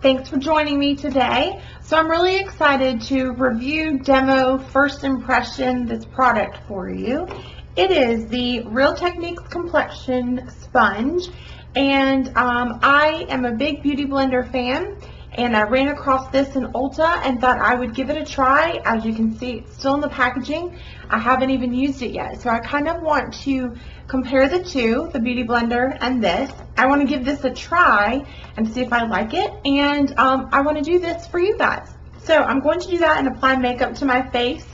Thanks for joining me today. So I'm really excited to review, demo, first impression this product for you. It is the Real Techniques Complexion Sponge, and I am a big Beauty Blender fan, and I ran across this in Ulta and thought I would give it a try. As you can see, it's still in the packaging. I haven't even used it yet, so I kind of want to compare the two, the Beauty Blender and this. I want to give this a try and see if I like it, and I want to do this for you guys. So I'm going to do that and apply makeup to my face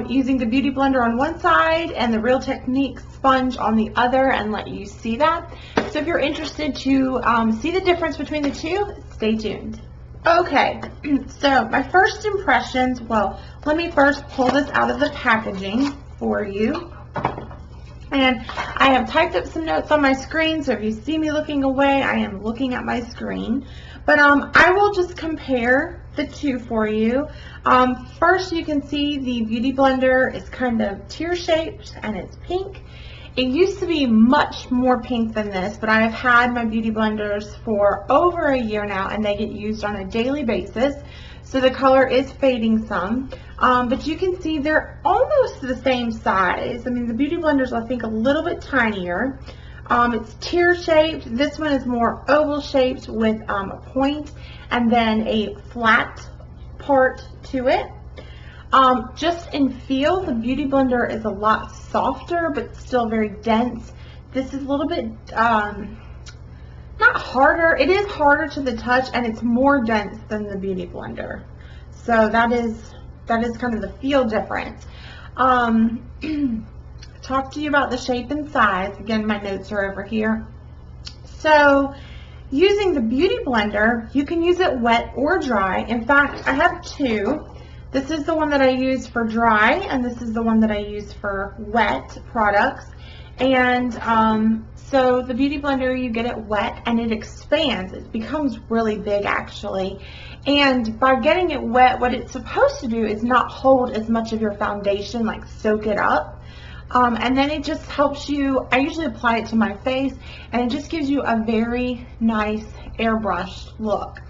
using the Beauty Blender on one side and the Real Techniques sponge on the other, and let you see that. So if you're interested to see the difference between the two, stay tuned. Okay, so my first impressions, well, let me first pull this out of the packaging for you. And I have typed up some notes on my screen, so if you see me looking away, I am looking at my screen. But I will just compare the two for you. First, you can see the Beauty Blender is kind of tear-shaped and it's pink. It used to be much more pink than this, but I have had my Beauty Blenders for over a year now, and they get used on a daily basis. So the color is fading some, but you can see they're almost the same size. I mean, the Beauty Blender's, I think, a little bit tinier. It's tear-shaped. This one is more oval-shaped with a point and then a flat part to it. Just in feel, the Beauty Blender is a lot softer, but still very dense. This is a little bit, not harder, it is harder to the touch, and it's more dense than the Beauty Blender. So that is kind of the feel difference. Talk to you about the shape and size. Again, my notes are over here. So using the Beauty Blender, you can use it wet or dry. In fact, I have two. This is the one that I use for dry, and this is the one that I use for wet products. And so the Beauty Blender, you get it wet and it expands. It becomes really big, actually. And by getting it wet, what it's supposed to do is not hold as much of your foundation, like soak it up. And then it just helps you, I usually apply it to my face, and it just gives you a very nice airbrushed look.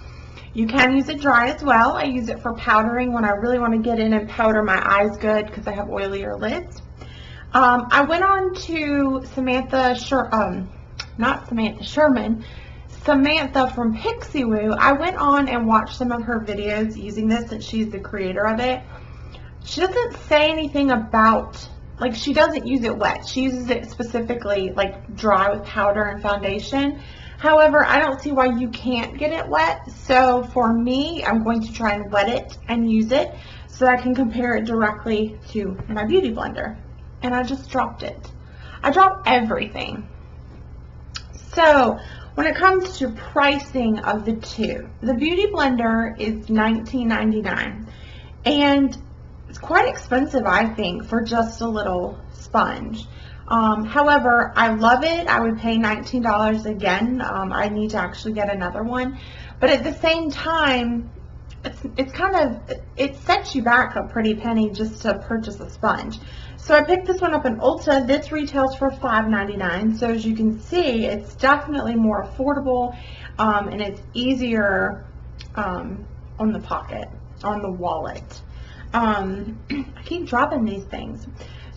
You can use it dry as well. I use it for powdering when I really want to get in and powder my eyes good because I have oilier lids. I went on to Samantha from Pixie Woo. I went on and watched some of her videos using this, since she's the creator of it. She doesn't say anything about, like, she doesn't use it wet. She uses it specifically like dry with powder and foundation. However, I don't see why you can't get it wet. So for me, I'm going to try and wet it and use it so I can compare it directly to my Beauty Blender. And I just dropped it. I dropped everything. So when it comes to pricing of the two, the Beauty Blender is $19.99, and it's quite expensive, I think, for just a little sponge. However, I love it. I would pay $19 again. I need to actually get another one, but at the same time, it's kind of, it sets you back a pretty penny just to purchase a sponge. So I picked this one up in Ulta. This retails for $5.99. So as you can see, it's definitely more affordable, and it's easier on the pocket, on the wallet. I keep dropping these things.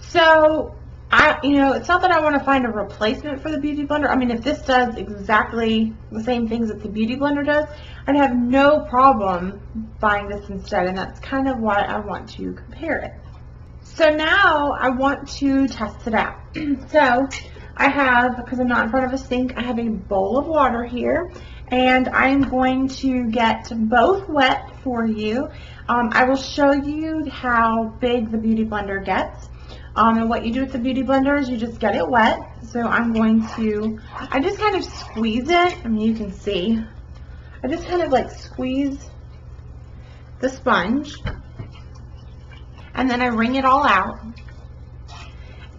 So it's not that I want to find a replacement for the Beauty Blender. I mean, if this does exactly the same things that the Beauty Blender does, I'd have no problem buying this instead, and that's kind of why I want to compare it. So now I want to test it out. So I have, because I'm not in front of a sink, I have a bowl of water here, and I am going to get both wet for you. I will show you how big the Beauty Blender gets. And what you do with the Beauty Blender is you just get it wet. So I'm going to, I just kind of squeeze it. I mean, you can see. I just kind of like squeeze the sponge. And then I wring it all out.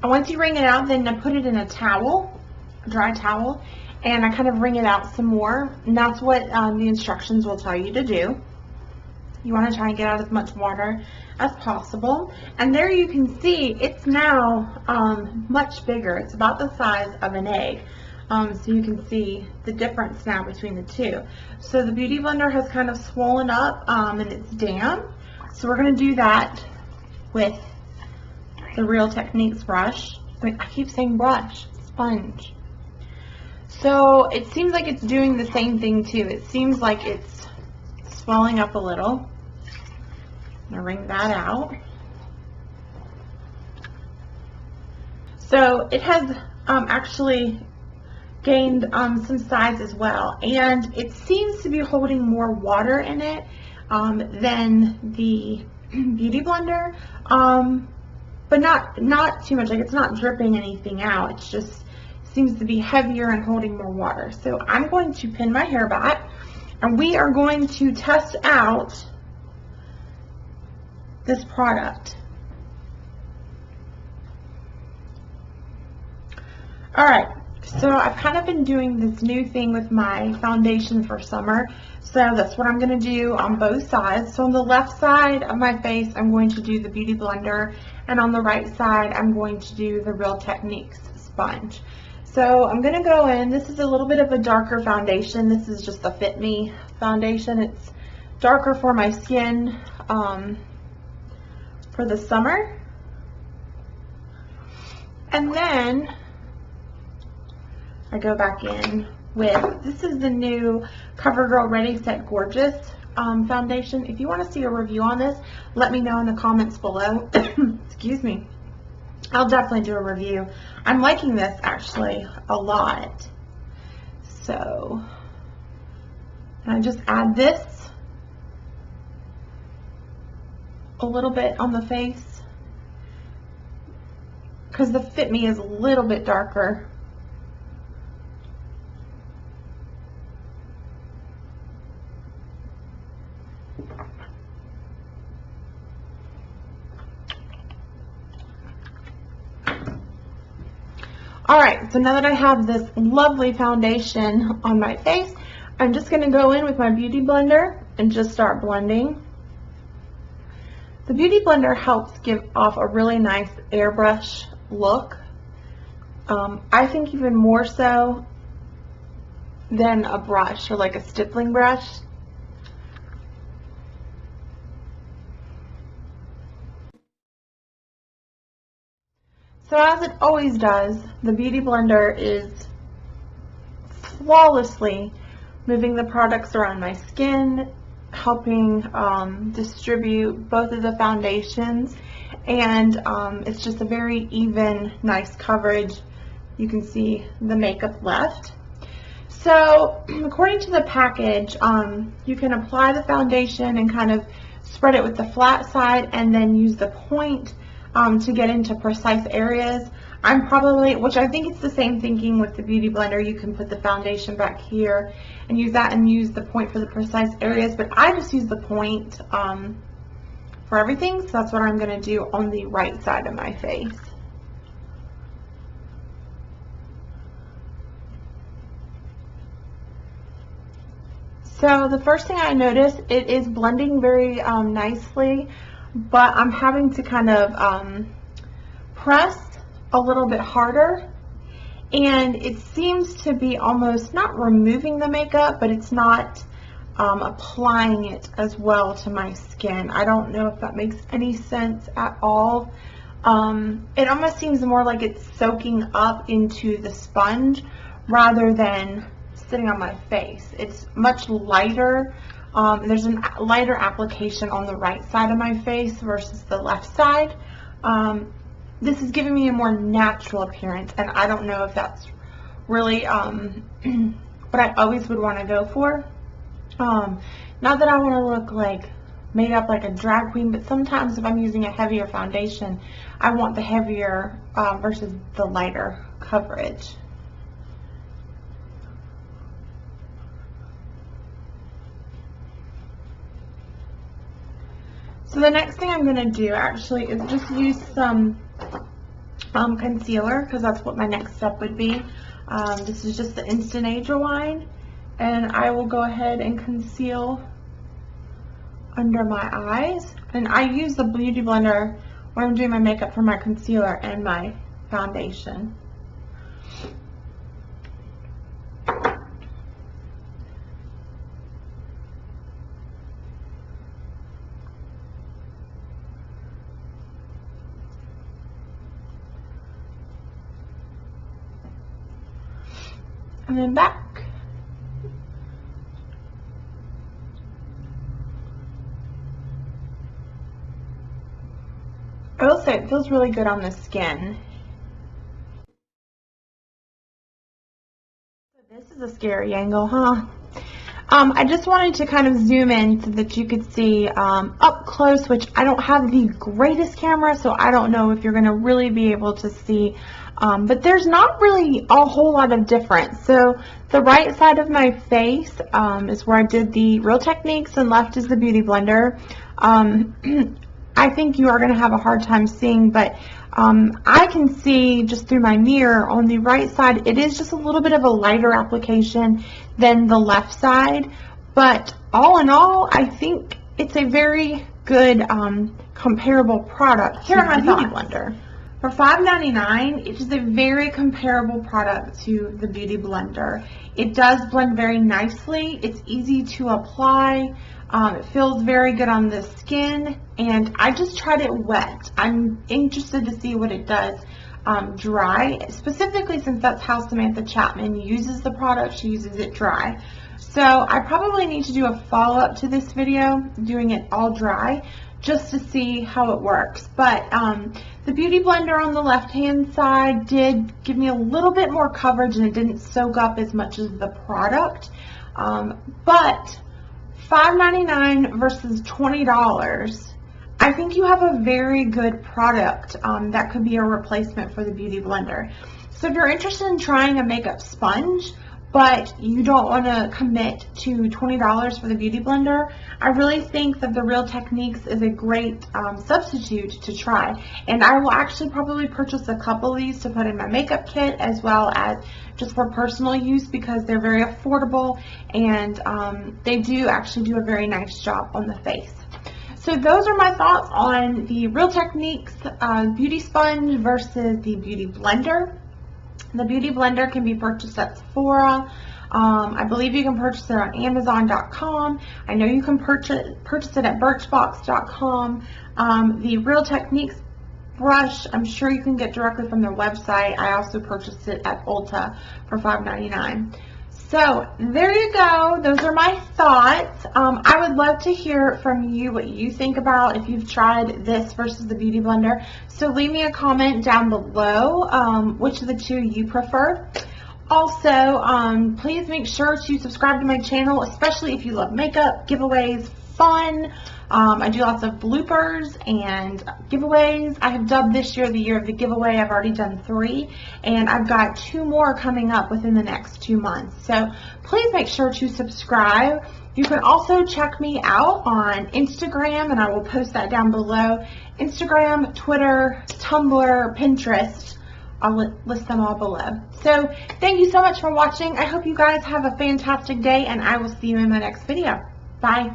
And once you wring it out, then I put it in a towel, a dry towel, and I kind of wring it out some more. And that's what the instructions will tell you to do. You want to try and get out as much water as possible. And there you can see it's now much bigger. It's about the size of an egg. so you can see the difference now between the two. So the Beauty Blender has kind of swollen up and it's damp. So we're going to do that with the Real Techniques brush. Wait, I keep saying brush, sponge. So it seems like it's doing the same thing too. It seems like it's swelling up a little. I'm going to wring that out. So it has actually gained some size as well, and it seems to be holding more water in it than the Beauty Blender, but not too much. Like, it's not dripping anything out. It's just seems to be heavier and holding more water. So I'm going to pin my hair back, and we are going to test out this product. Alright, so I've kind of been doing this new thing with my foundation for summer, so that's what I'm going to do on both sides. So on the left side of my face, I'm going to do the Beauty Blender, and on the right side, I'm going to do the Real Techniques sponge. So I'm going to go in. This is a little bit of a darker foundation. This is just the Fit Me foundation. It's darker for my skin for the summer. And then I go back in with, this is the new CoverGirl Ready Set Gorgeous foundation. If you want to see a review on this, let me know in the comments below. Excuse me. I'll definitely do a review. I'm liking this actually a lot. So, and I just add this a little bit on the face because the Fit Me is a little bit darker. Alright, so now that I have this lovely foundation on my face, I'm just going to go in with my Beauty Blender and just start blending. The Beauty Blender helps give off a really nice airbrush look. I think even more so than a brush or like a stippling brush. So as it always does, the Beauty Blender is flawlessly moving the products around my skin, helping distribute both of the foundations, and it's just a very even, nice coverage. You can see the makeup left. So according to the package, you can apply the foundation and kind of spread it with the flat side and then use the point to get into precise areas. I'm probably, which I think it's the same thinking with the Beauty Blender, you can put the foundation back here and use that and use the point for the precise areas, but I just use the point for everything, so that's what I'm going to do on the right side of my face. So the first thing I notice, it is blending very nicely, but I'm having to kind of press a little bit harder, and it seems to be almost not removing the makeup, but it's not applying it as well to my skin. I don't know if that makes any sense at all. It almost seems more like it's soaking up into the sponge rather than sitting on my face. It's much lighter. There's a lighter application on the right side of my face versus the left side. This is giving me a more natural appearance, and I don't know if that's really what I always would want to go for. Not that I want to look like made up like a drag queen, but sometimes if I'm using a heavier foundation, I want the heavier versus the lighter coverage. So the next thing I'm going to do actually is just use some concealer, because that's what my next step would be. This is just the Instant Age Rewind, and I will go ahead and conceal under my eyes. And I use the Beauty Blender when I'm doing my makeup for my concealer and my foundation. and then back. I will say it feels really good on the skin. This is a scary angle, huh? I just wanted to kind of zoom in so that you could see up close, which I don't have the greatest camera, so I don't know if you're going to really be able to see. But there's not really a whole lot of difference. So the right side of my face is where I did the Real Techniques, and left is the Beauty Blender. I think you are going to have a hard time seeing, but I can see just through my mirror on the right side, it is just a little bit of a lighter application than the left side, but all in all, I think it's a very good comparable product. Here are my Beauty Blender. For $5.99, it is a very comparable product to the Beauty Blender. It does blend very nicely. It's easy to apply. It feels very good on the skin, and I just tried it wet. I'm interested to see what it does dry, specifically since that's how Samantha Chapman uses the product. She uses it dry. So I probably need to do a follow-up to this video, doing it all dry, just to see how it works. But the Beauty Blender on the left-hand side did give me a little bit more coverage, and it didn't soak up as much as the product. But $5.99 versus $20, I think you have a very good product that could be a replacement for the Beauty Blender. So if you're interested in trying a makeup sponge, but you don't want to commit to $20 for the Beauty Blender, I really think that the Real Techniques is a great substitute to try. And I will actually probably purchase a couple of these to put in my makeup kit, as well as just for personal use, because they're very affordable, and they do actually do a very nice job on the face. So those are my thoughts on the Real Techniques Beauty Sponge versus the Beauty Blender. The Beauty Blender can be purchased at Sephora. I believe you can purchase it on Amazon.com. I know you can purchase it at Birchbox.com. The Real Techniques brush, I'm sure you can get directly from their website. I also purchased it at Ulta for $5.99. So there you go. Those are my thoughts. I would love to hear from you what you think about if you've tried this versus the Beauty Blender. So leave me a comment down below which of the two you prefer. Also, please make sure to subscribe to my channel, especially if you love makeup, giveaways, fun. I do lots of bloopers and giveaways. I have dubbed this year the year of the giveaway. I've already done 3, and I've got 2 more coming up within the next 2 months. So please make sure to subscribe. You can also check me out on Instagram, and I will post that down below. Instagram, Twitter, Tumblr, Pinterest. I'll list them all below. So thank you so much for watching. I hope you guys have a fantastic day, and I will see you in my next video. Bye.